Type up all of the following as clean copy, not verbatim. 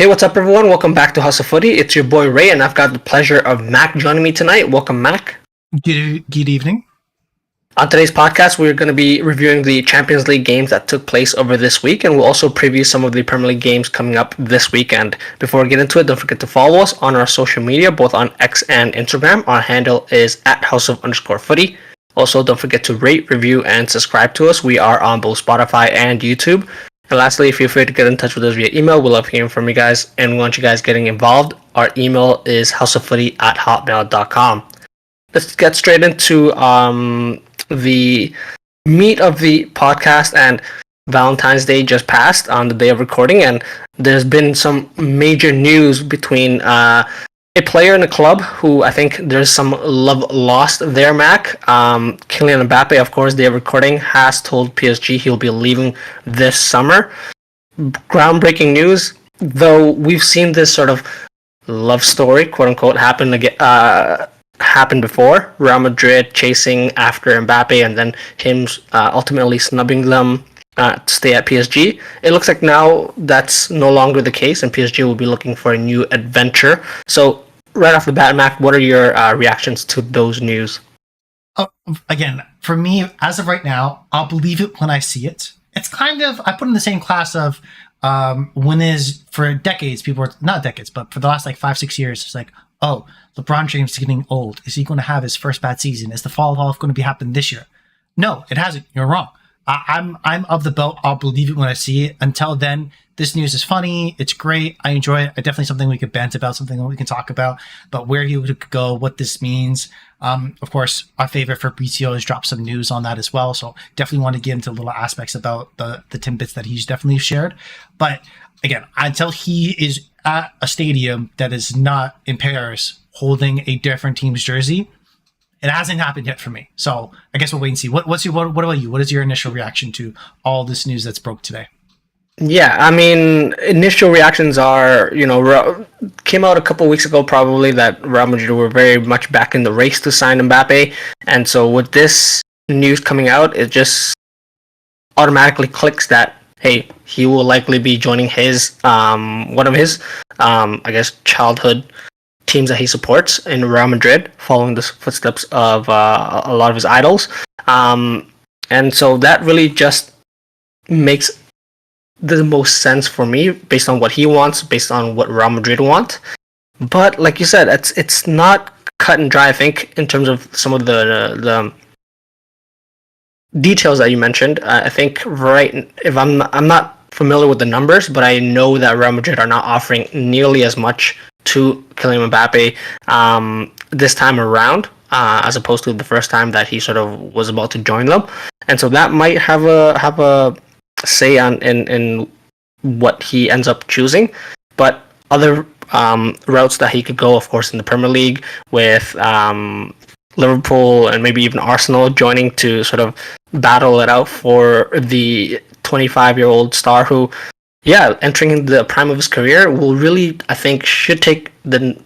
Hey, what's up, everyone? Welcome back to House of Footy. It's your boy Ray, and I've got the pleasure of Mac joining me tonight. Welcome, Mac. Good evening. On today's podcast, we're going to be reviewing the Champions League games that took place over this week, and we'll also preview some of the Premier League games coming up this weekend. Before we get into it, don't forget to follow us on our social media, both on X and Instagram. Our handle is at @houseof_footy. Also, don't forget to rate, review, and subscribe to us. We are on both Spotify and YouTube. And lastly, feel free to get in touch with us via email. We love hearing from you guys, and we want you guys getting involved. Our email is houseoffooty@hotmail.com. Let's get straight into the meat of the podcast. And Valentine's Day just passed on the day of recording, and there's been some major news between a player in the club who I think there's some love lost there, Mac. Kylian Mbappe, of course, day of recording, has told PSG he'll be leaving this summer. Groundbreaking news, though we've seen this sort of love story, quote unquote, happen again. Happened before. Real Madrid chasing after Mbappe and then him ultimately snubbing them to stay at PSG. It looks like now that's no longer the case, and PSG will be looking for a new adventure. So right off the bat, Mac, what are your reactions to those news? Again, for me, as of right now, I'll believe it when I see it. It's kind of, I put in the same class of when is, for decades, people were, not decades, but for the last like 5-6 years, it's like, oh, LeBron James is getting old. Is he going to have his first bad season? Is the fall off going to be happening this year? No, it hasn't. You're wrong. I'm of the belt. I'll believe it when I see it. Until then, this news is funny. It's great. I enjoy it. Definitely something we could bant about, something that we can talk about where he would go, what this means. Of course, our favorite Fabrizio has dropped some news on that as well. So definitely want to get into little aspects about the tidbits that he's definitely shared. But again, until he is at a stadium that is not in Paris holding a different team's jersey, it hasn't happened yet for me. So I guess we'll wait and see. What about you? What is your initial reaction to all this news that's broke today? Yeah, I mean, initial reactions are, came out a couple weeks ago probably that Real Madrid were very much back in the race to sign Mbappe. And so with this news coming out, it just automatically clicks that, hey, he will likely be joining his, one of his, I guess, childhood teams that he supports in Real Madrid, following the footsteps of a lot of his idols. And so that really just makes the most sense for me based on what he wants, based on what Real Madrid want. But like you said, it's not cut and dry, I think, in terms of some of the details that you mentioned. I think if I'm not familiar with the numbers, but I know that Real Madrid are not offering nearly as much to Kylian Mbappe this time around, as opposed to the first time that he sort of was about to join them. And so that might have a say in what he ends up choosing. But other routes that he could go, of course, in the Premier League with Liverpool and maybe even Arsenal joining to sort of battle it out for the 25-year-old star who, entering the prime of his career, will really, I think, should take the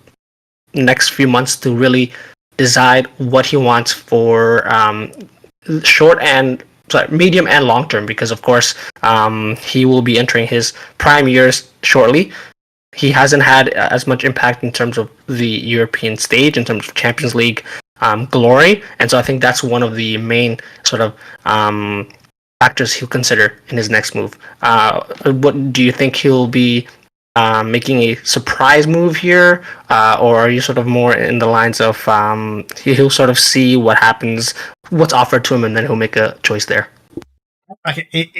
next few months to really decide what he wants for medium and long term, because of course he will be entering his prime years shortly. He hasn't had as much impact in terms of the European stage, in terms of Champions League glory, and so I think that's one of the main sort of factors he'll consider in his next move. What do you think he'll be making a surprise move here, or are you sort of more in the lines of he'll sort of see what happens, what's offered to him, and then he'll make a choice there? Okay,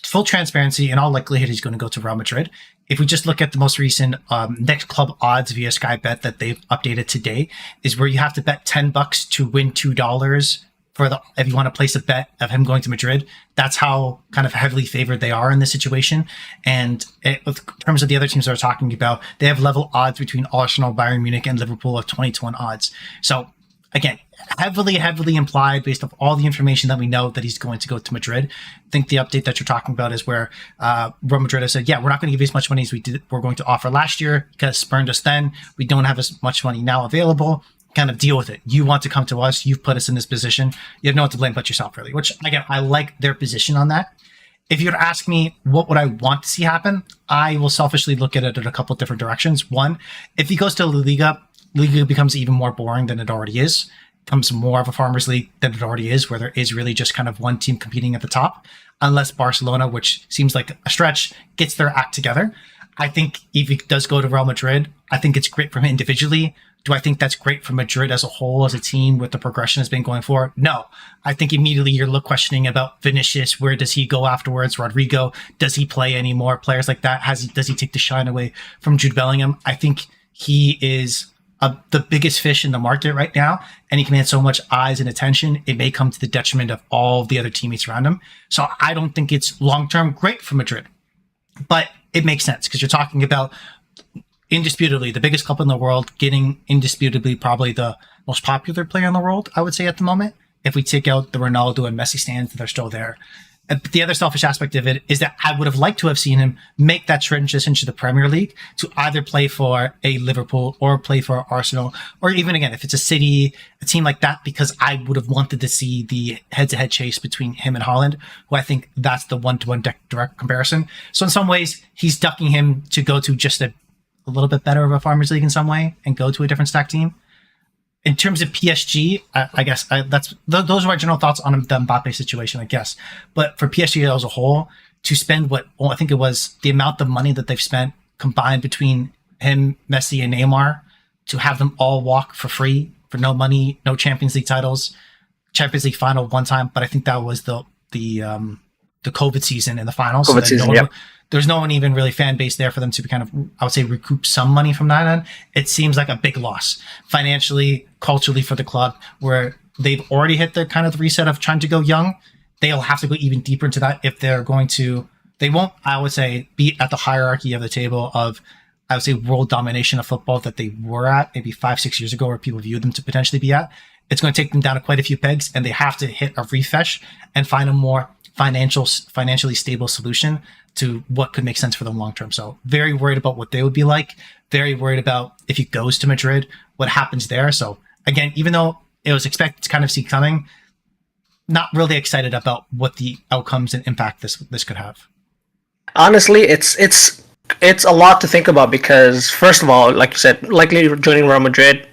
full transparency, in all likelihood, he's going to go to Real Madrid. If we just look at the most recent next club odds via Sky Bet that they've updated today, is where you have to bet $10 to win $2 if you want to place a bet of him going to Madrid. That's how kind of heavily favored they are in this situation. And in terms of the other teams that we're talking about, they have level odds between Arsenal, Bayern Munich, and Liverpool of 20-1 odds. So again, heavily implied based off all the information that we know that he's going to go to Madrid. I think the update that you're talking about is where Real Madrid has said, we're not going to give you as much money as we're going to offer last year, because spurned us then. We don't have as much money now available. Kind of deal with it. You want to come to us. You've put us in this position. You have no one to blame but yourself, really, which, again, I like their position on that. if you'd ask me what would I want to see happen, I will selfishly look at it in a couple of different directions. One, if he goes to La Liga becomes even more boring than it already is. It becomes more of a farmers league than it already is, where there is really just kind of one team competing at the top, unless Barcelona, which seems like a stretch, gets their act together. I think if he does go to Real Madrid, I think it's great for him individually. Do I think that's great for Madrid as a whole, as a team, with the progression has been going forward? No. I think immediately you're questioning about Vinicius. Where does he go afterwards? Rodrigo, does he play anymore? Players like that, does he take the shine away from Jude Bellingham? I think he is the biggest fish in the market right now, and he commands so much eyes and attention, it may come to the detriment of all the other teammates around him. So I don't think it's long-term great for Madrid, but it makes sense because you're talking about indisputably the biggest club in the world getting indisputably probably the most popular player in the world, I would say, at the moment, if we take out the Ronaldo and Messi stands that are still there. But the other selfish aspect of it is that I would have liked to have seen him make that transition to the Premier League to either play for a Liverpool or play for Arsenal, or even, again, if it's a City, a team like that, because I would have wanted to see the head-to-head chase between him and Haaland, who I think that's the one-to-one direct comparison. So in some ways, he's ducking him to go to just a little bit better of a farmers league in some way and go to a different stack team. In terms of PSG, I guess those are my general thoughts on the Mbappe situation, I guess. But for PSG as a whole, to spend I think it was the amount of money that they've spent combined between him, Messi, and Neymar, to have them all walk for free for no money, no Champions League titles, Champions League final one time, but I think that was the COVID season in the finals. COVID season, yeah. There's no one even really fan base there for them to kind of, I would say, recoup some money from that end. It seems like a big loss financially, culturally for the club, where they've already hit the kind of the reset of trying to go young. They'll have to go even deeper into that if they're going to, they won't, I would say, be at the hierarchy of the table of, I would say, world domination of football that they were at maybe 5-6 years ago, where people viewed them to potentially be at. It's going to take them down to quite a few pegs, and they have to hit a refresh and find a more financially stable solution to what could make sense for them long term. So very worried about what they would be like. Very worried about if he goes to Madrid, what happens there. So again, even though it was expected to kind of see coming, not really excited about what the outcomes and impact this could have. Honestly, it's a lot to think about because, first of all, like you said, likely joining Real Madrid.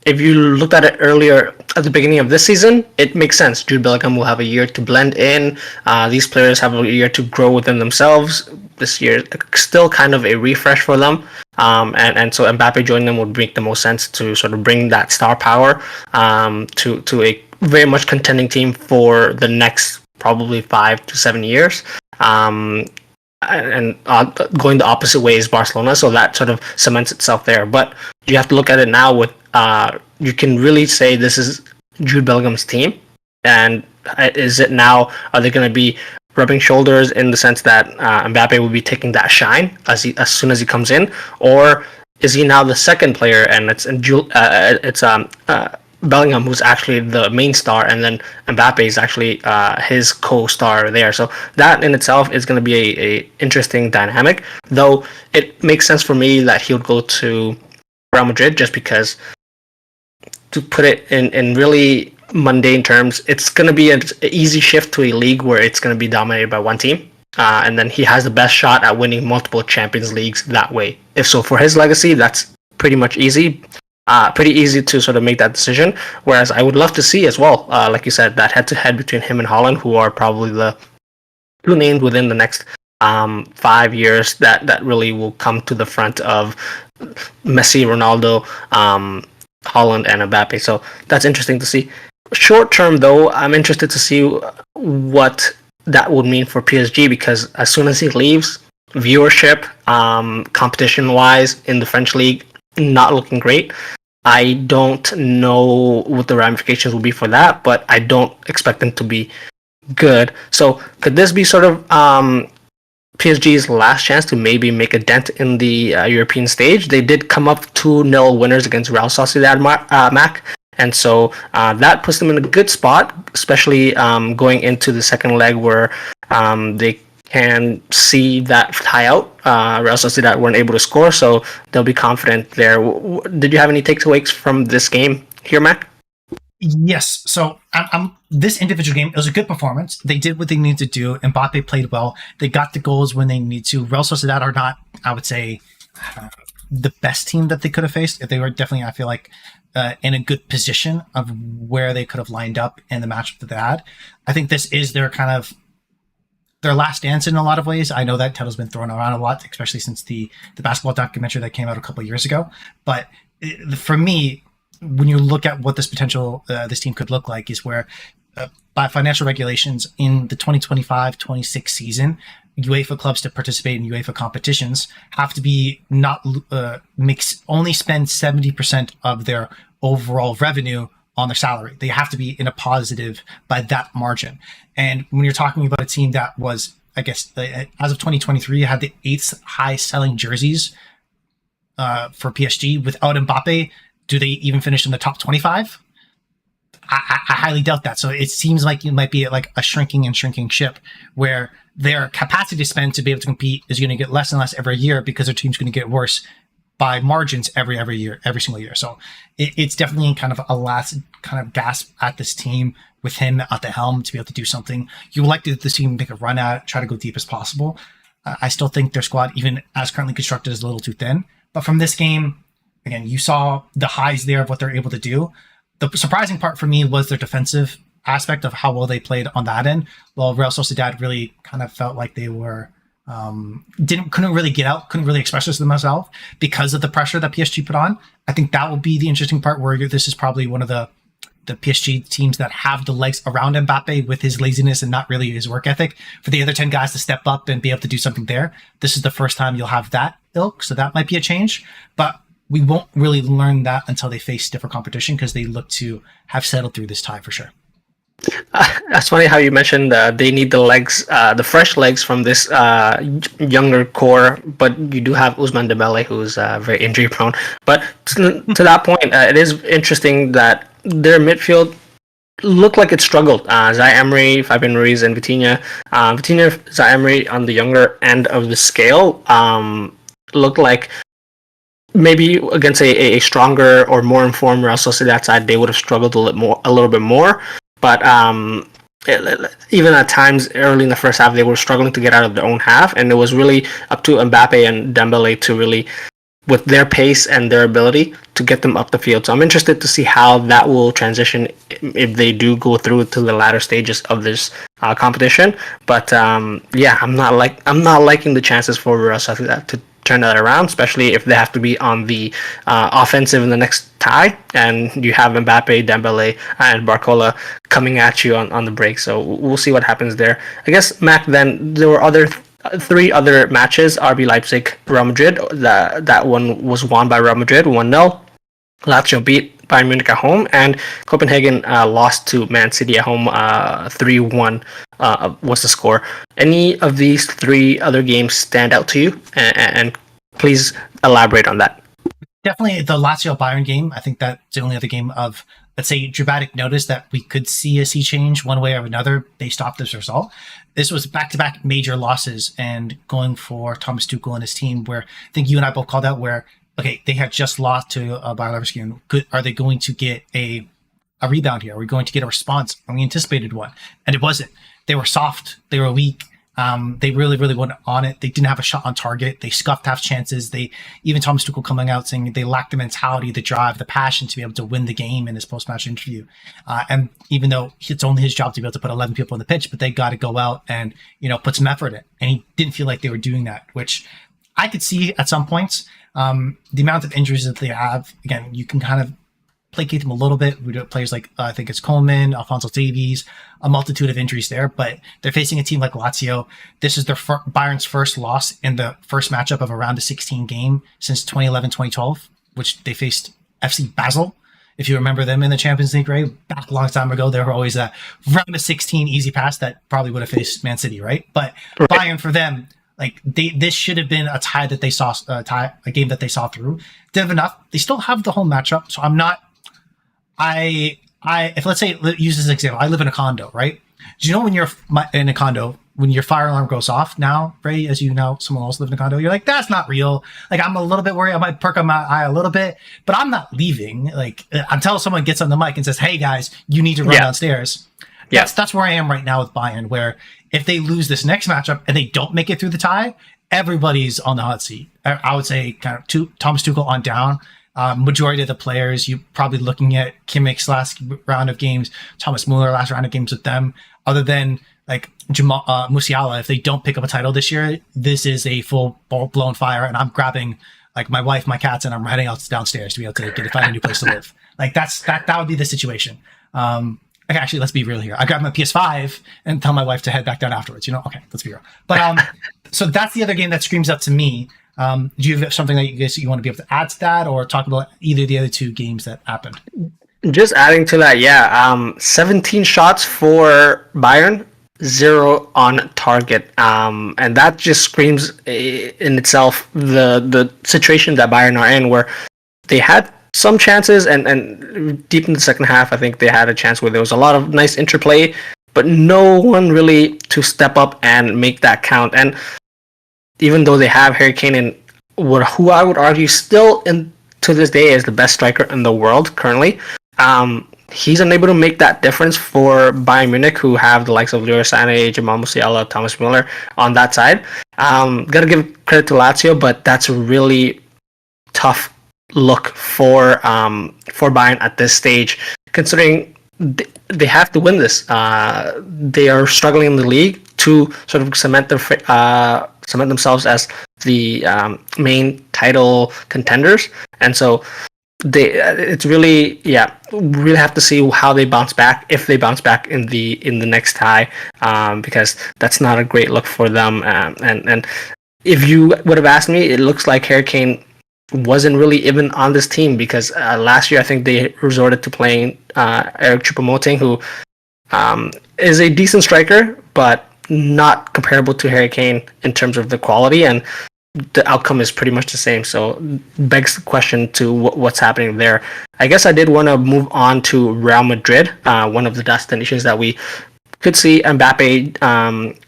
If you looked at it earlier at the beginning of this season, it makes sense. Jude Bellingham will have a year to blend in. These players have a year to grow within themselves. This year, still kind of a refresh for them. And so Mbappe joining them would make the most sense to sort of bring that star power to a very much contending team for the next probably 5 to 7 years. And going the opposite way is Barcelona, so that sort of cements itself there. But you have to look at it now with you can really say this is Jude Bellingham's team, and is it now? Are they going to be rubbing shoulders in the sense that Mbappe will be taking that shine as soon as he comes in, or is he now the second player and it's Bellingham who's actually the main star, and then Mbappe is actually his co-star there. So that in itself is going to be a interesting dynamic. Though it makes sense for me that he would go to Real Madrid, just because, to put it in really mundane terms, it's going to be an easy shift to a league where it's going to be dominated by one team. And then he has the best shot at winning multiple Champions Leagues that way. If so, for his legacy, that's pretty much easy. Pretty easy to sort of make that decision. Whereas I would love to see as well, like you said, that head-to-head between him and Haaland, who are probably the two named within the next 5 years that really will come to the front of Messi, Ronaldo, Haaland, and Mbappe. So that's interesting to see. Short term, though, I'm interested to see what that would mean for PSG, because as soon as he leaves, viewership, competition-wise in the French league, not looking great. I don't know what the ramifications will be for that, but I don't expect them to be good. So could this be sort of PSG's last chance to maybe make a dent in the European stage? They did come up 2-0 winners against Real Sociedad, Mac. And so that puts them in a good spot, especially going into the second leg where they can see that tie out. Real Sociedad weren't able to score, so they'll be confident there. Did you have any takeaways from this game here, Mac? Yes. So this individual game, it was a good performance. They did what they needed to do. Mbappe played well. They got the goals when they need to. Real Sociedad are not, I would say, the best team that they could have faced. They were definitely, I feel like, in a good position of where they could have lined up in the matchup that they had. I think this is their kind of their last dance in a lot of ways. I know that title's been thrown around a lot, especially since the basketball documentary that came out a couple of years ago. But for me, when you look at what this team could look like, is where by financial regulations in the 2025-26 season, UEFA clubs to participate in UEFA competitions have to be not only spend 70% of their overall revenue on their salary. They have to be in a positive by that margin. And when you're talking about a team that was, I guess, as of 2023, had the 8th highest selling jerseys for PSG without Mbappe, do they even finish in the top 25? I highly doubt that. So it seems like it might be like a shrinking ship where their capacity to spend to be able to compete is going to get less and less every year because their team's going to get worse by margins every year, every single year. So it's definitely kind of a last kind of gasp at this team with him at the helm to be able to do something. You would like to this team make a run at it, try to go deep as possible. I still think their squad, even as currently constructed, is a little too thin. But from this game, again, you saw the highs there of what they're able to do. The surprising part for me was their defensive aspect of how well they played on that end. While Real Sociedad really kind of felt like they were couldn't really get out, couldn't really express themselves because of the pressure that PSG put on. I think that will be the interesting part where this is probably one of the PSG teams that have the legs around Mbappe with his laziness and not really his work ethic for the other 10 guys to step up and be able to do something there. This is the first time you'll have that ilk, so that might be a change. But we won't really learn that until they face stiffer competition because they look to have settled through this tie for sure. That's funny how you mentioned they need the legs, the fresh legs from this younger core, but you do have Ousmane Dembele, who's very injury prone. But to that point, it is interesting that their midfield looked like it struggled. Zaire Emery, Fabian Ruiz, and Vitinha. Zaire Emery on the younger end of the scale looked like maybe against a stronger or more informed Real Sociedad side, they would have struggled a little bit more. But even at times early in the first half, they were struggling to get out of their own half, and it was really up to Mbappe and Dembele to really, with their pace and their ability, to get them up the field. So I'm interested to see how that will transition if they do go through to the latter stages of this competition. But yeah, I'm not liking the chances for Real Sociedad to turn that around, especially if they have to be on the offensive in the next tie, and you have Mbappe, Dembele, and Barcola coming at you on the break. So we'll see what happens there. I guess, Mac, then there were three other matches. RB Leipzig, Real Madrid. That one was won by Real Madrid 1-0. Lazio beat Bayern Munich at home, and Copenhagen lost to Man City at home 3-1 was the score. Any of these three other games stand out to you? And please elaborate on that. Definitely the Lazio Bayern game. I think that's the only other game of, let's say, dramatic notice that we could see a sea change one way or another based off this result. This was back-to-back major losses and going for Thomas Tuchel and his team, where I think you and I both called out where, okay, they had just lost to Bayer Leverkusen. Are they going to get a rebound here? Are we going to get a response? And we anticipated one, and it wasn't. They were soft. They were weak. They really weren't on it. They didn't have a shot on target. They scuffed half chances. Even Thomas Tuchel coming out saying they lacked the mentality, the drive, the passion to be able to win the game in his post-match interview. And even though it's only his job to be able to put 11 people on the pitch, but they got to go out and put some effort in. And he didn't feel like they were doing that, which I could see at some points. The amount of injuries that they have, again, you can kind of placate them a little bit. We do players like, I think it's Coleman, Alphonso Davies, a multitude of injuries there, but they're facing a team like Lazio. This is their Bayern's first loss in the first matchup of a round of 16 game since 2011-2012, which they faced FC Basel. If you remember them in the Champions League, right? Back a long time ago, they were always a round of 16 easy pass that probably would have faced Man City, right? But right. Bayern for them, this should have been a tie that they saw, a game that they saw through. Didn't have enough. They still have the home matchup, so I'm not. If let's say, use this example, I live in a condo, right? Do you know when you're in a condo, when your fire alarm goes off now, Ray, as you know, someone else living in a condo, you're like, that's not real. Like, I'm a little bit worried. I might perk on my eye a little bit, but I'm not leaving. Like, until someone gets on the mic and says, hey guys, you need to run downstairs. That's where I am right now with Bayern, where if they lose this next matchup and they don't make it through the tie, everybody's on the hot seat. I would say kind of Thomas Tuchel on down. Majority of the players, you're probably looking at Kimmich's last round of games, Thomas Muller last round of games with them. Other than like Musiala, if they don't pick up a title this year, this is a full blown fire, and I'm grabbing like my wife, my cats, and I'm heading out downstairs to be able to find a new place to live. Like that would be the situation. Okay, actually, let's be real here. I grab my PS5 and tell my wife to head back down afterwards. Okay, let's be real. But so that's the other game that screams up to me. Do you have something that you want to be able to add to that, or talk about either of the other two games that happened? Just adding to that, 17 shots for Bayern, 0 on target, and that just screams in itself the situation that Bayern are in, where they had some chances, and deep in the second half, I think they had a chance where there was a lot of nice interplay, but no one really to step up and make that count. And even though they have Harry Kane, and who I would argue still to this day is the best striker in the world currently, he's unable to make that difference for Bayern Munich, who have the likes of Leroy Sané, Jamal Musiala, Thomas Müller on that side. Gotta give credit to Lazio, but that's a really tough look for Bayern at this stage, considering they have to win this. They are struggling in the league to sort of cement themselves as the main title contenders, and so it's really have to see how they bounce back, if they bounce back in the next tie, because that's not a great look for them. And if you would have asked me, it looks like Harry Kane wasn't really even on this team, because last year I think they resorted to playing Eric Choupo-Moting, who is a decent striker, but not comparable to Harry Kane in terms of the quality, and the outcome is pretty much the same. So begs the question to what's happening there. I guess I did want to move on to Real Madrid, one of the destinations that we could see Mbappe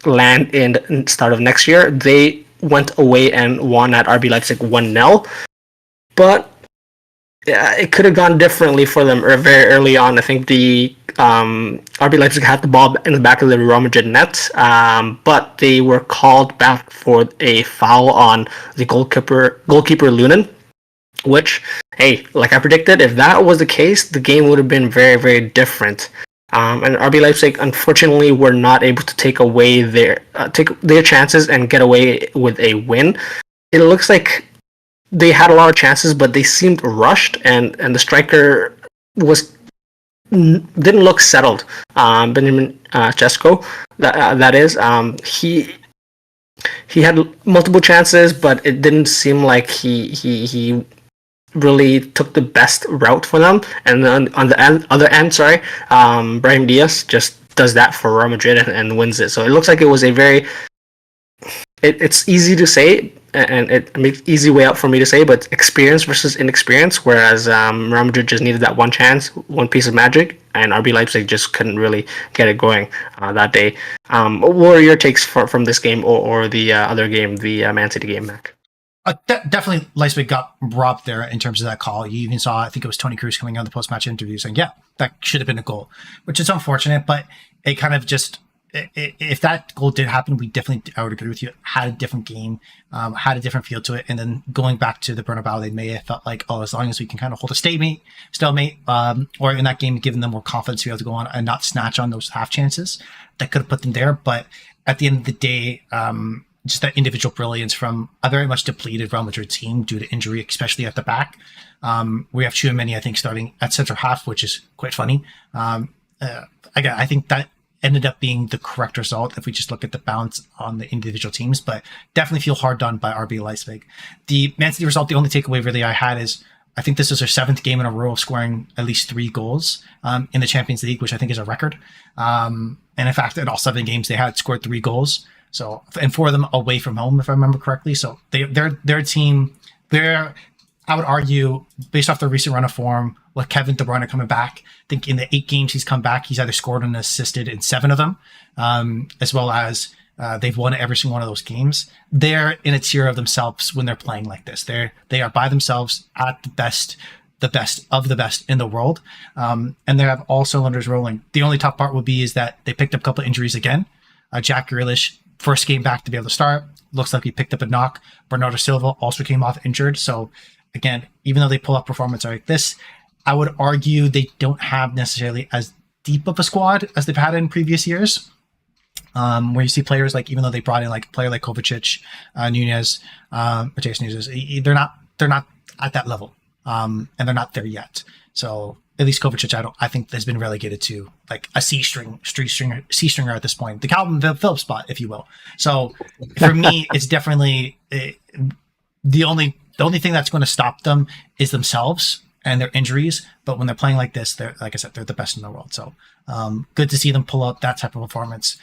land in the start of next year. They went away and won at RB Leipzig 1-0. But it could have gone differently for them very early on. I think the RB Leipzig had the ball in the back of the Real Madrid net, but they were called back for a foul on the goalkeeper Lunin, which, hey, like I predicted, if that was the case, the game would have been very, very different. And RB Leipzig, unfortunately, were not able to take away take their chances and get away with a win. It looks like they had a lot of chances, but they seemed rushed, and the striker didn't look settled. Benjamin Chesko, that is, he had multiple chances, but it didn't seem like he really took the best route for them. And then on the other end, Brahim Diaz just does that for Real Madrid and wins it. So it looks like it was a very... It's easy to say, and it makes easy way out for me to say, but experience versus inexperience, whereas Real Madrid just needed that one chance, one piece of magic, and RB Leipzig just couldn't really get it going that day. What were your takes from this game or the other game, the Man City game, Mac? Definitely Leipzig got robbed there in terms of that call. You even saw, I think it was Tony Cruz coming on the post-match interview saying, yeah, that should have been a goal, which is unfortunate, but it kind of just... If that goal did happen, I would agree with you, had a different game, had a different feel to it. And then going back to the Bernabeu, they may have felt like, as long as we can kind of hold a stalemate, or in that game, giving them more confidence to be able to go on and not snatch on those half chances, that could have put them there. But at the end of the day, just that individual brilliance from a very much depleted Real Madrid team due to injury, especially at the back. We have Tchouaméni, I think, starting at center half, which is quite funny. Again, I think that ended up being the correct result if we just look at the balance on the individual teams, but definitely feel hard done by RB Leipzig. The Man City result, the only takeaway really I had is I think this is their 7th game in a row of scoring at least 3 goals in the Champions League, which I think is a record. And in fact, in all 7 games, they had scored 3 goals. So, and 4 of them away from home, if I remember correctly. So their team, I would argue, based off their recent run of form, with Kevin De Bruyne coming back, I think in the 8 games he's come back, he's either scored and assisted in 7 of them, as well as They've won every single one of those games. They're in a tier of themselves when they're playing like this. They are by themselves at the best of the best in the world. And they have all cylinders rolling. The only tough part would be is that they picked up a couple of injuries again. Jack Grealish, first game back to be able to start. Looks like he picked up a knock. Bernardo Silva also came off injured. So again, even though they pull up performance like this, I would argue they don't have necessarily as deep of a squad as they've had in previous years. Where you see players like, even though they brought in like a player like Kovacic, Nunez, Mateus Nunes, they're not at that level. And they're not there yet. So at least Kovacic, I think has been relegated to like a C stringer at this point, the Calvin Phillips spot, if you will. So for me, it's definitely the only thing that's going to stop them is themselves and their injuries. But when they're playing like this, they're, like I said, they're the best in the world. So good to see them pull up that type of performance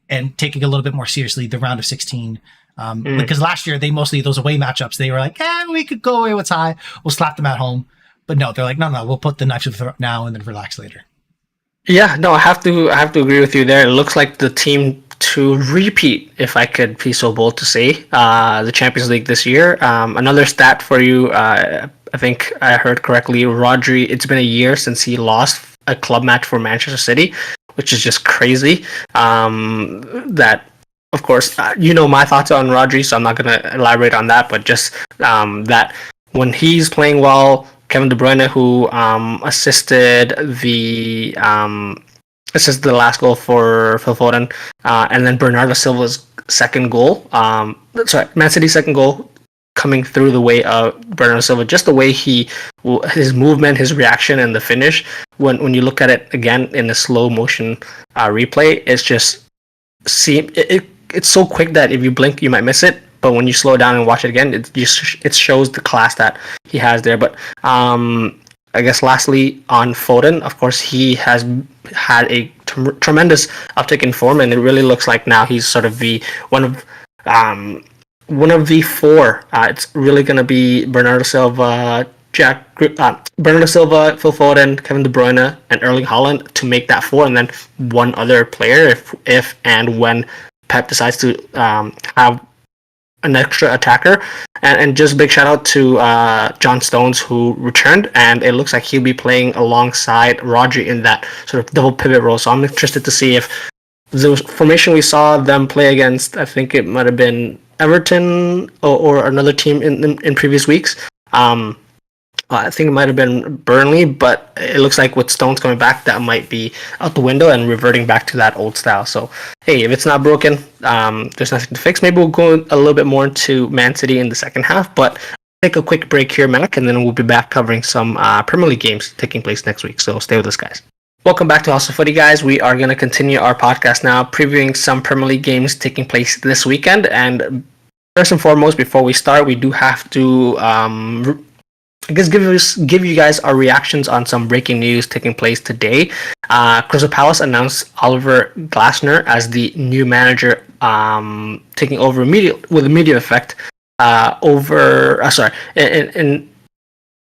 and taking a little bit more seriously the round of 16. Because last year those away matchups, they were like, we could go away with tie. We'll slap them at home. But no, they're like, no, we'll put the knife to the throat now and then relax later. Yeah, no, I have to agree with you there. It looks like the team to repeat, if I could be so bold to say, the Champions League this year. Another stat for you, I think I heard correctly, Rodri, it's been a year since he lost a club match for Manchester City, which is just crazy. That, of course, my thoughts on Rodri, so I'm not going to elaborate on that, but just that when he's playing well, Kevin De Bruyne, who assisted the last goal for Phil Foden, and then Bernardo Silva's second goal. Man City's second goal coming through the way of Bernardo Silva. Just the way his movement, his reaction, and the finish. When you look at it again in a slow motion replay, it's just it's so quick that if you blink, you might miss it. But when you slow down and watch it again, it shows the class that he has there. But I guess lastly on Foden, of course, he has had a tremendous uptick in form, and it really looks like now he's sort of one of the four. It's really going to be Bernardo Silva, Bernardo Silva, Phil Foden, Kevin De Bruyne, and Erling Haaland to make that four, and then one other player if and when Pep decides to have an extra attacker. And just big shout out to John Stones, who returned, and it looks like he'll be playing alongside Rodri in that sort of double pivot role. So I'm interested to see if the formation we saw them play against, I think it might have been Everton or another team in previous weeks. I think it might have been Burnley, but it looks like with Stones coming back, that might be out the window and reverting back to that old style. So, hey, if it's not broken, there's nothing to fix. Maybe we'll go a little bit more into Man City in the second half, but take a quick break here, Mac, and then we'll be back covering some Premier League games taking place next week. So stay with us, guys. Welcome back to House of Footy, guys. We are going to continue our podcast now, previewing some Premier League games taking place this weekend. And first and foremost, before we start, we do have to I guess give you guys our reactions on some breaking news taking place today. Crystal Palace announced Oliver Glasner as the new manager, taking over with immediate effect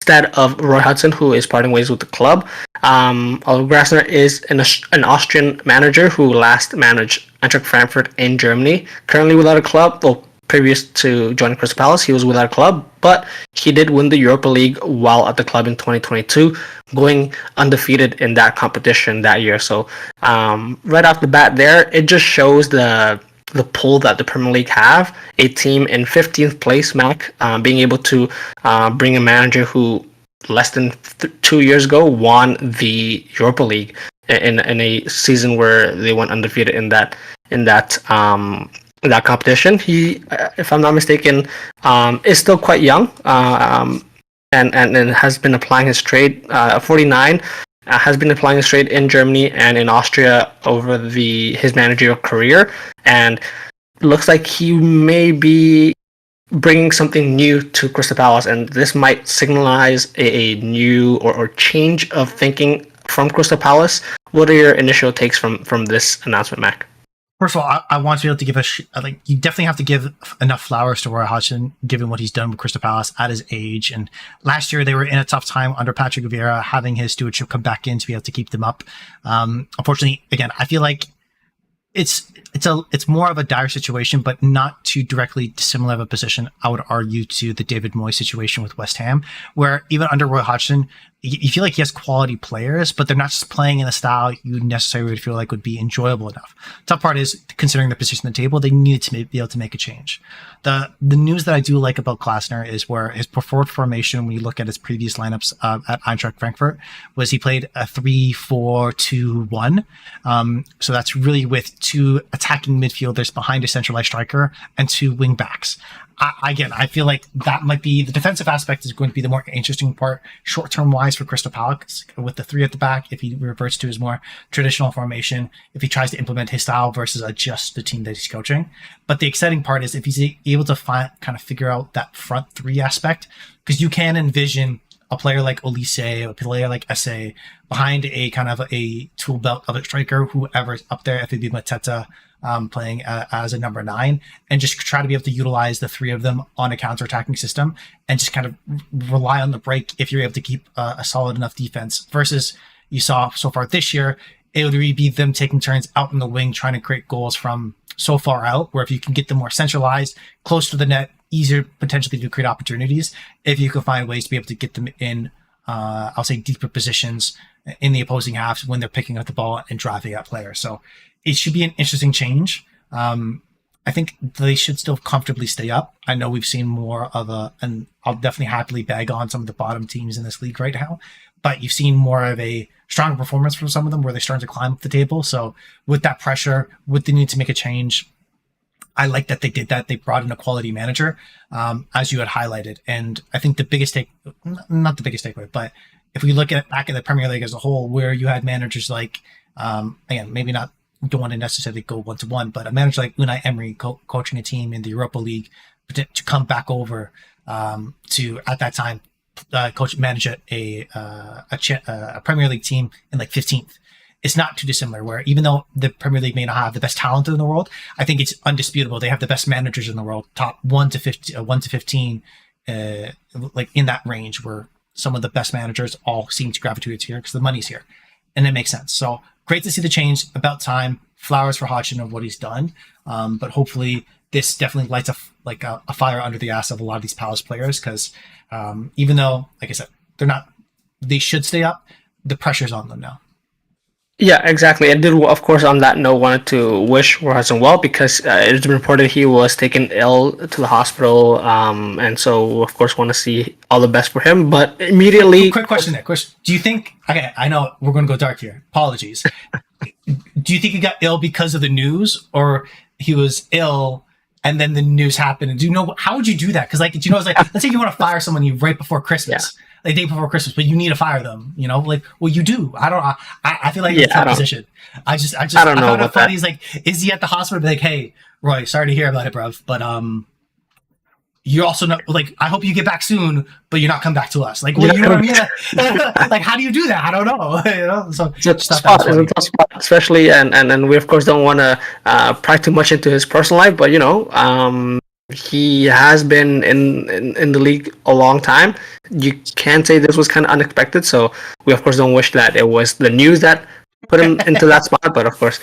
instead of Roy Hodgson, who is parting ways with the club. Oliver Glasner is an Austrian manager who last managed Eintracht Frankfurt in Germany, currently without a club. Well, previous to joining Crystal Palace, he was without a club, but he did win the Europa League while at the club in 2022, going undefeated in that competition that year. So right off the bat there, it just shows the pull that the Premier League have. A team in 15th place, Mac, being able to bring a manager who less than 2 years ago won the Europa League in a season where they went undefeated in that competition. He, if I'm not mistaken, is still quite young, and has been applying his trade. 49, has been applying his trade in Germany and in Austria over his managerial career, and looks like he may be bringing something new to Crystal Palace, and this might signalize a new or change of thinking from Crystal Palace. What are your initial takes from this announcement, Mac? First of all, I want to be able to give you definitely have to give enough flowers to Roy Hodgson, given what he's done with Crystal Palace at his age. And last year they were in a tough time under Patrick Vieira, having his stewardship come back in to be able to keep them up. Unfortunately, again, I feel like it's more of a dire situation, but not too directly dissimilar of a position, I would argue, to the David Moyes situation with West Ham, where even under Roy Hodgson, you feel like he has quality players, but they're not just playing in a style you necessarily would feel like would be enjoyable enough. Tough part is, considering the position on the table, they needed to be able to make a change. The news that I do like about Glasner is where his preferred formation, when you look at his previous lineups at Eintracht Frankfurt, was he played a 3-4-2-1. So that's really with two attacking midfielders behind a centralized striker and two wing backs. I feel like that might be the defensive aspect is going to be the more interesting part short-term wise for Crystal Palace with the three at the back. If he reverts to his more traditional formation, if he tries to implement his style versus adjust the team that he's coaching. But the exciting part is if he's able to kind of figure out that front three aspect, because you can envision a player like Olise, a player like Esse behind a kind of a tool belt of a striker, whoever's up there, if it be Mateta, playing as a number 9, and just try to be able to utilize the three of them on a counter-attacking system and just kind of rely on the break if you're able to keep a solid enough defense. Versus you saw so far this year, it would really be them taking turns out in the wing trying to create goals from so far out, where if you can get them more centralized, close to the net, easier potentially to create opportunities if you can find ways to be able to get them in, I'll say, deeper positions in the opposing halves when they're picking up the ball and driving at players. So it should be an interesting change. I think they should still comfortably stay up. I know we've seen more of and I'll definitely happily bag on some of the bottom teams in this league right now, but you've seen more of a stronger performance from some of them where they're starting to climb up the table. So with that pressure, with the need to make a change, I like that they did that. They brought in a quality manager, as you had highlighted. And I think the biggest not the biggest takeaway, but if we look at back at the Premier League as a whole, where you had managers like, again, maybe not, don't want to necessarily go one-to-one, but a manager like Unai Emery coaching a team in the Europa League to come back over to, at that time, manage a Premier League team in like 15th. It's not too dissimilar, where even though the Premier League may not have the best talent in the world, I think it's undisputable they have the best managers in the world, top 1 to 15, like in that range, where some of the best managers all seem to gravitate here because the money's here, and it makes sense. So great to see the change. About time. Flowers for Hodgson of what he's done, but hopefully this definitely lights a fire under the ass of a lot of these Palace players, because even though, like I said, they should stay up, the pressure's on them now. Yeah, exactly. I did, of course, on that note, wanted to wish Robertson well, because it's been reported he was taken ill to the hospital, and so, of course, want to see all the best for him. But immediately... Quick question there. Do you think... Okay, I know we're going to go dark here. Apologies. Do you think he got ill because of the news, or he was ill and then the news happened? And do you know... How would you do that? Because, like, it's like, let's say you want to fire someone right before Christmas. Yeah. Like day before Christmas, but you need to fire them, like, well, you do. I feel like it's that position. I don't know about that. He's like, is he at the hospital? Be like, hey, Roy, sorry to hear about it, bruv, but you also know, like, I hope you get back soon, but you're not coming back to us. Like, well, you know what I mean? Like, how do you do that? I don't know. So it's a tough spot, especially, and we of course don't want to pry too much into his personal life, but he has been in the league a long time. You can say this was kind of unexpected, so we of course don't wish that it was the news that put him into that spot, but of course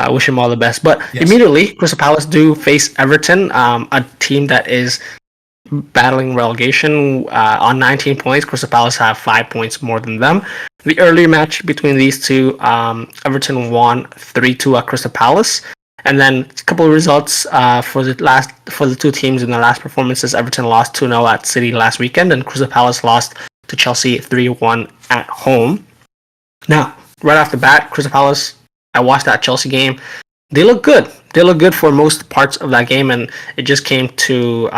wish him all the best. But yes, immediately Crystal Palace do face Everton, a team that is battling relegation on 19 points. Crystal Palace have 5 points more than them. The earlier match between these two, Everton won 3-2 at Crystal Palace. And then a couple of results for the two teams in their last performances. Everton lost 2-0 at City last weekend, and Crystal Palace lost to Chelsea 3-1 at home. Now, right off the bat, Crystal Palace, I watched that Chelsea game. They look good. They look good for most parts of that game, and it just came to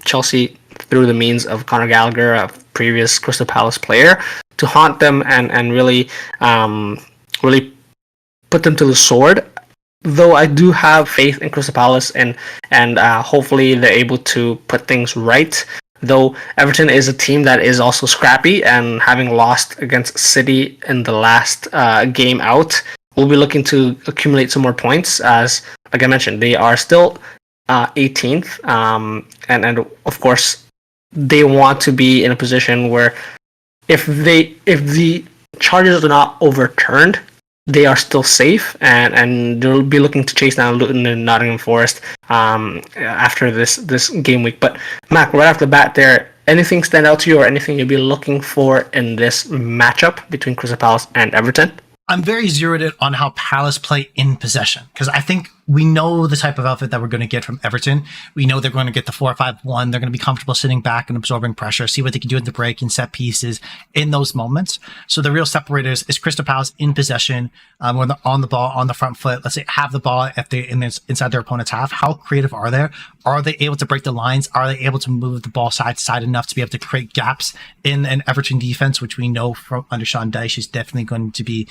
Chelsea through the means of Conor Gallagher, a previous Crystal Palace player, to haunt them and really put them to the sword. Though I do have faith in Crystal Palace, and hopefully they're able to put things right. Though Everton is a team that is also scrappy, and having lost against City in the last game out, we'll be looking to accumulate some more points. As, like I mentioned, they are still 18th, and of course they want to be in a position where if the charges are not overturned, they are still safe, and they'll be looking to chase down Luton and Nottingham Forest after this game week. But Mac, right off the bat there, anything stand out to you or anything you'll be looking for in this matchup between Crystal Palace and Everton? I'm very zeroed in on how Palace play in possession because I think we know the type of outfit that we're going to get from Everton. We know they're going to get the 4-5-1. They're going to be comfortable sitting back and absorbing pressure, see what they can do in the break and set pieces in those moments. So the real separators is Crystal Palace in possession, when they're on the ball, on the front foot. Let's say have the ball if they're inside their opponent's half. How creative are they? Are they able to break the lines? Are they able to move the ball side to side enough to be able to create gaps in an Everton defense, which we know from under Sean Dyche is definitely going to be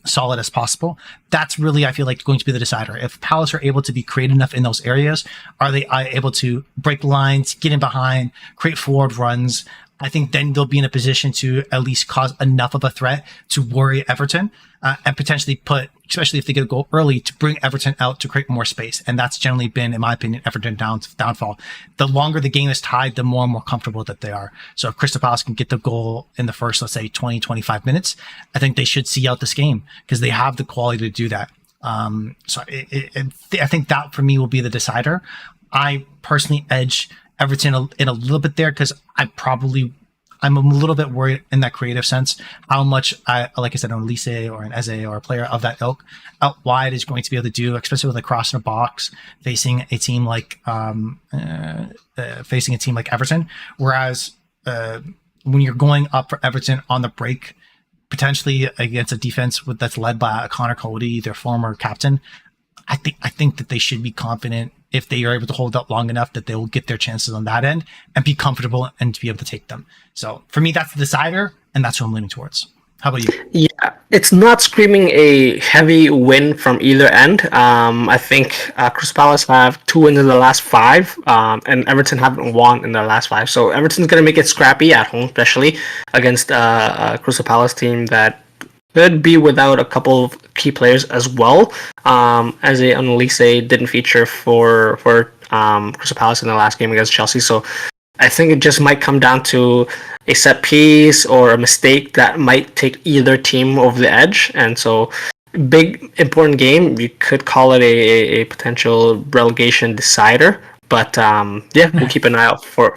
solid as possible? That's really, I feel like, going to be the decider. If Palace are able to be creative enough in those areas, are they able to break lines, get in behind, create forward runs? I think then they'll be in a position to at least cause enough of a threat to worry Everton and potentially put, especially if they get a goal early, to bring Everton out to create more space. And that's generally been, in my opinion, Everton downfall. The longer the game is tied, the more and more comfortable that they are. So if Crystal Palace can get the goal in the first, let's say 20, 25 minutes, I think they should see out this game because they have the quality to do that. I think that for me will be the decider. I personally edge Everton in a little bit there because I'm a little bit worried in that creative sense how much like I said, an Elise or an Eze or a player of that ilk out wide is going to be able to do, especially with a cross in a box facing a team like Everton. Whereas when you're going up for Everton on the break, potentially against a defense that's led by Connor Cody, their former captain, I think that they should be confident if they are able to hold up long enough that they will get their chances on that end and be comfortable and to be able to take them. So for me, that's the decider, and that's what I'm leaning towards. How about you? Yeah, it's not screaming a heavy win from either end. I think Crystal Palace have 2 wins in the last 5, and Everton haven't won in the last 5. So Everton's going to make it scrappy at home, especially against a Crystal Palace team that could be without a couple of key players as well. As a Annalise didn't feature for Crystal Palace in the last game against Chelsea, so I think it just might come down to a set piece or a mistake that might take either team over the edge. And so, big important game. You could call it a potential relegation decider. But yeah, we'll keep an eye out for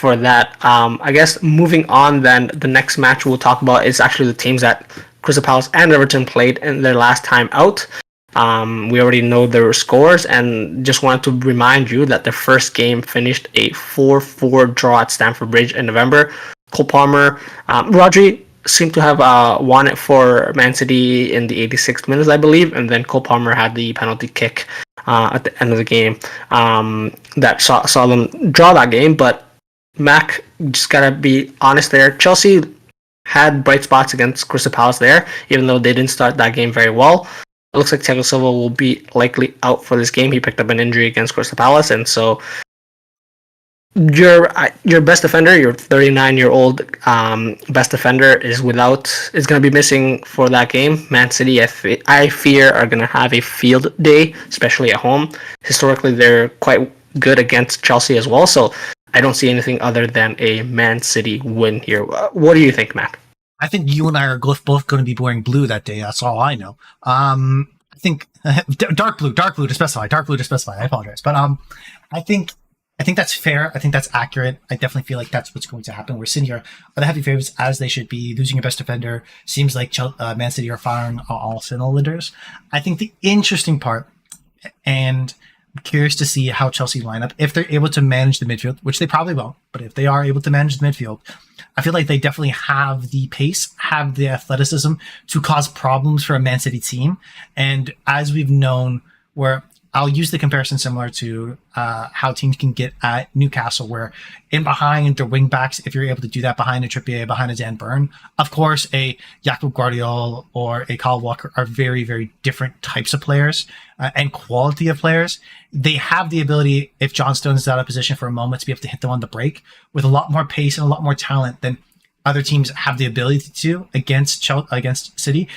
that. I guess moving on, then the next match we'll talk about is actually the teams that Crystal Palace and Everton played in their last time out. We already know their scores, and just wanted to remind you that the first game finished a 4-4 draw at Stamford Bridge in November. Cole Palmer, Rodri seemed to have won it for Man City in the 86th minute, I believe, and then Cole Palmer had the penalty kick at the end of the game that saw them draw that game. But Mac, just gotta be honest there. Chelsea had bright spots against Crystal Palace there, even though they didn't start that game very well. It looks like Thiago Silva will be likely out for this game. He picked up an injury against Crystal Palace, and so your best defender, your 39-year-old best defender, is going to be missing for that game. Man City, I fear, are going to have a field day, especially at home. Historically, they're quite good against Chelsea as well, so I don't see anything other than a Man City win here. What do you think, Mac? I think you and I are both going to be wearing blue that day. That's all I know. I think dark blue to specify. I apologize, but I think that's fair. I think that's accurate. I definitely feel like that's what's going to happen. We're sitting here are the heavy favorites as they should be. Losing your best defender seems like Man City are firing all cylinders. I think the interesting part, and I'm curious to see how Chelsea line up if they're able to manage the midfield, which they probably won't. But if they are able to manage the midfield, I feel like they definitely have the pace, have the athleticism to cause problems for a Man City team. And as we've known, where I'll use the comparison similar to how teams can get at Newcastle, where in behind their wing backs, if you're able to do that behind a Trippier, behind a Dan Burn, of course, a Jakob Guardiola or a Kyle Walker are very, very different types of players and quality of players. They have the ability, if John Stones is out of position for a moment, to be able to hit them on the break with a lot more pace and a lot more talent than other teams have the ability to do against City.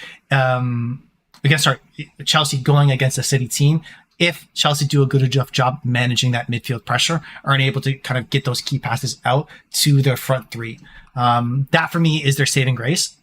Chelsea going against a City team. If Chelsea do a good enough job managing that midfield pressure, are able to kind of get those key passes out to their front three. That for me is their saving grace.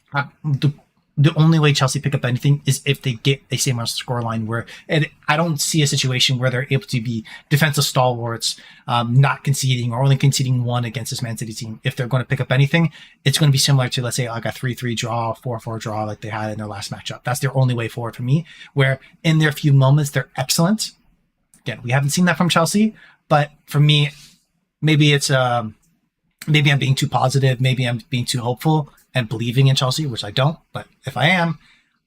the only way Chelsea pick up anything is if they get a same scoreline where, and I don't see a situation where they're able to be defensive stalwarts, not conceding or only conceding one against this Man City team. If they're going to pick up anything, it's going to be similar to, let's say, like a 3-3 draw, 4-4 draw like they had in their last matchup. That's their only way forward for me, where in their few moments, they're excellent. Again, we haven't seen that from Chelsea, but for me, maybe it's, maybe I'm being too positive. Maybe I'm being too hopeful and believing in Chelsea, which I don't. But if I am,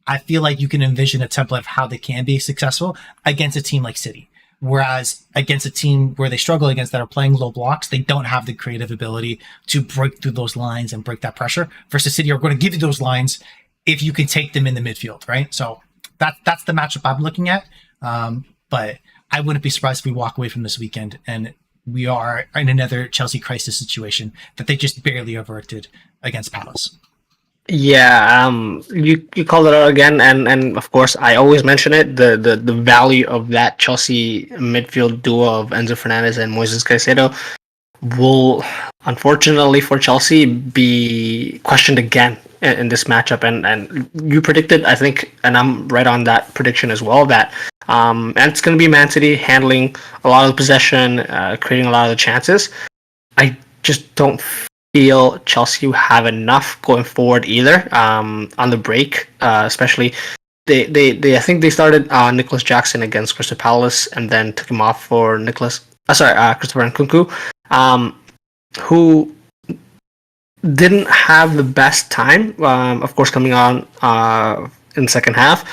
I feel like you can envision a template of how they can be successful against a team like City. Whereas against a team where they struggle against that are playing low blocks, they don't have the creative ability to break through those lines and break that pressure. Versus City are going to give you those lines if you can take them in the midfield, right? So that's the matchup I'm looking at. But I wouldn't be surprised if we walk away from this weekend and we are in another Chelsea crisis situation that they just barely averted against Palace. Yeah, you called it out again, and of course I always mention it. The value of that Chelsea midfield duo of Enzo Fernandez and Moises Caicedo will, unfortunately for Chelsea, be questioned again in this matchup. And you predicted, I think, and I'm right on that prediction as well, that and it's going to be Man City handling a lot of the possession, creating a lot of the chances. I just don't feel Chelsea have enough going forward either. On the break, especially they I think they started Nicholas Jackson against Crystal Palace and then took him off for Christopher Nkunku, who didn't have the best time. Of course, coming on in the second half.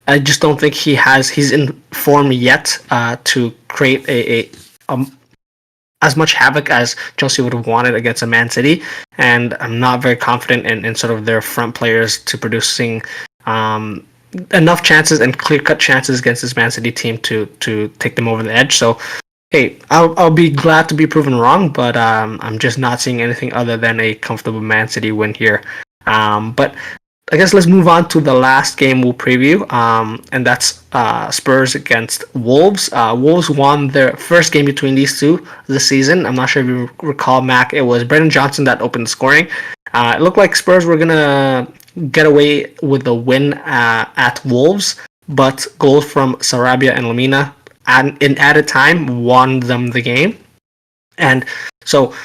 I just don't think he's in form yet to create a as much havoc as Chelsea would have wanted against a Man City, and I'm not very confident in sort of their front players to producing enough chances and clear-cut chances against this Man City team to take them over the edge. So, hey, I'll be glad to be proven wrong, but I'm just not seeing anything other than a comfortable Man City win here. But I guess let's move on to the last game we'll preview, and that's Spurs against Wolves. Wolves won their first game between these two this season. I'm not sure if you recall, Mac. It was Brendan Johnson that opened the scoring. It looked like Spurs were going to get away with the win at Wolves, but goals from Sarabia and Lamina in added time won them the game. And so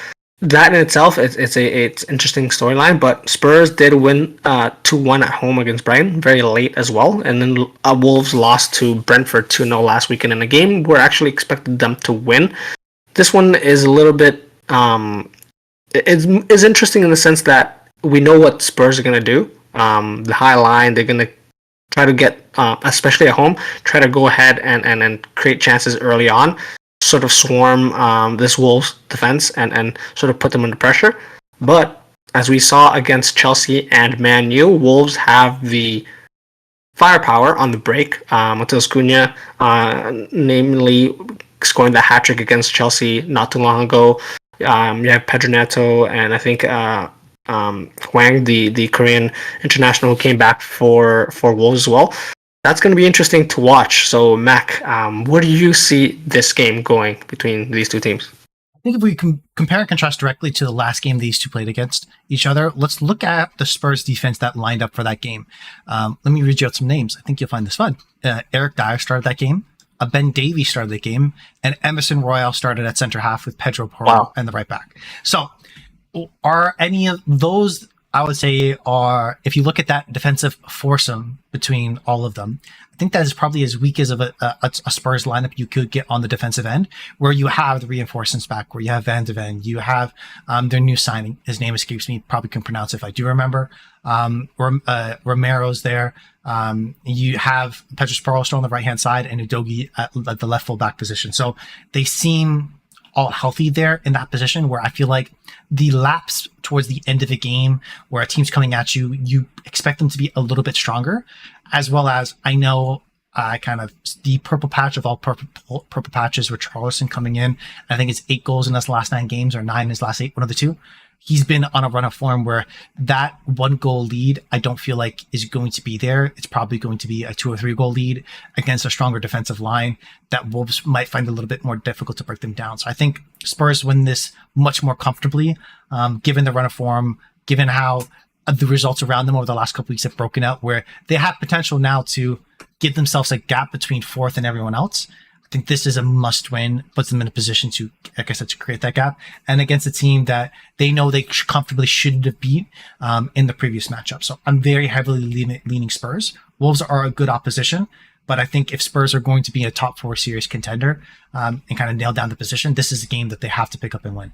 that in itself, it's interesting storyline, but Spurs did win 2-1 at home against Brighton, very late as well, and then Wolves lost to Brentford 2-0 last weekend in a game where I actually expected them to win. This one is a little bit it's interesting in the sense that we know what Spurs are going to do. The high line, they're going to try to get, especially at home, try to go ahead and create chances early on, sort of swarm this Wolves defense and sort of put them under pressure. But as we saw against Chelsea and Man U, Wolves have the firepower on the break. Matheus Cunha, namely scoring the hat-trick against Chelsea not too long ago. You have Pedro Neto and I think Hwang, the Korean international who came back for Wolves as well. That's going to be interesting to watch. So, Mac, where do you see this game going between these two teams? I think if we can compare and contrast directly to the last game these two played against each other, let's look at the Spurs defense that lined up for that game. Let me read you out some names. I think you'll find this fun. Eric Dyer started that game. Ben Davies started the game. And Emerson Royal started at center half with Pedro Porro and the right back. So, are any of those, I would say, are, if you look at that defensive foursome between all of them, I think that is probably as weak as of a Spurs lineup you could get on the defensive end, where you have the reinforcements back, where you have Van de Ven, you have their new signing. His name escapes me, probably can pronounce it if I do remember. Romero's there. You have Pedro Porro still on the right-hand side and Udogie at the left full-back position. So they seem all healthy there in that position, where I feel like the lapse towards the end of the game where a team's coming at you, you expect them to be a little bit stronger, as well as I know kind of the purple patch of all purple patches with Charleston coming in. I think it's 8 goals in his last 9 games or 9 in his last 8, one of the two. He's been on a run of form where that 1 goal lead, I don't feel like is going to be there. It's probably going to be a 2 or 3 goal lead against a stronger defensive line that Wolves might find a little bit more difficult to break them down. So I think Spurs win this much more comfortably, given the run of form, given how the results around them over the last couple weeks have broken out, where they have potential now to give themselves a gap between fourth and everyone else. I think this is a must win, puts them in a position to, like I said, to create that gap, and against a team that they know they comfortably shouldn't have beat in the previous matchup. So I'm very heavily leaning Spurs. Wolves are a good opposition, but I think if Spurs are going to be a top 4 series contender and kind of nail down the position, this is a game that they have to pick up and win.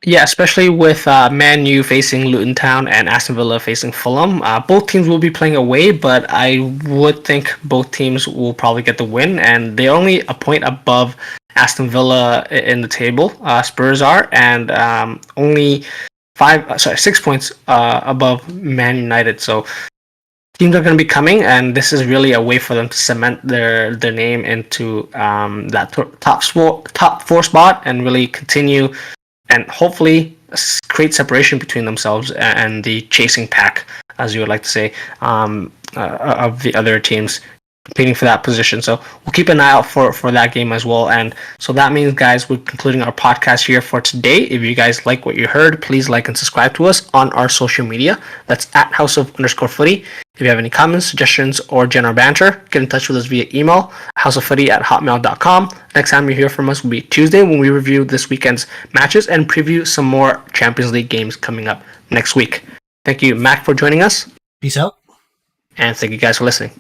Yeah, especially with Man U facing Luton Town and Aston Villa facing Fulham. Both teams will be playing away, but I would think both teams will probably get the win, and they're only a point above Aston Villa in the table. Spurs are, and only 6 points above Man United. So teams are going to be coming, and this is really a way for them to cement their name into that top 4 spot and really continue and hopefully create separation between themselves and the chasing pack, as you would like to say, of the other teams competing for that position. So we'll keep an eye out for that game as well. And so that means, guys, we're concluding our podcast here for today. If you guys like what you heard, please like and subscribe to us on our social media. That's at @house_of_footy. If you have any comments, suggestions, or general banter, get in touch with us via email, houseoffooty@hotmail.com. Next time you hear from us will be Tuesday, when we review this weekend's matches and preview some more Champions League games coming up next week. Thank you, Mac, for joining us. Peace out. And thank you guys for listening.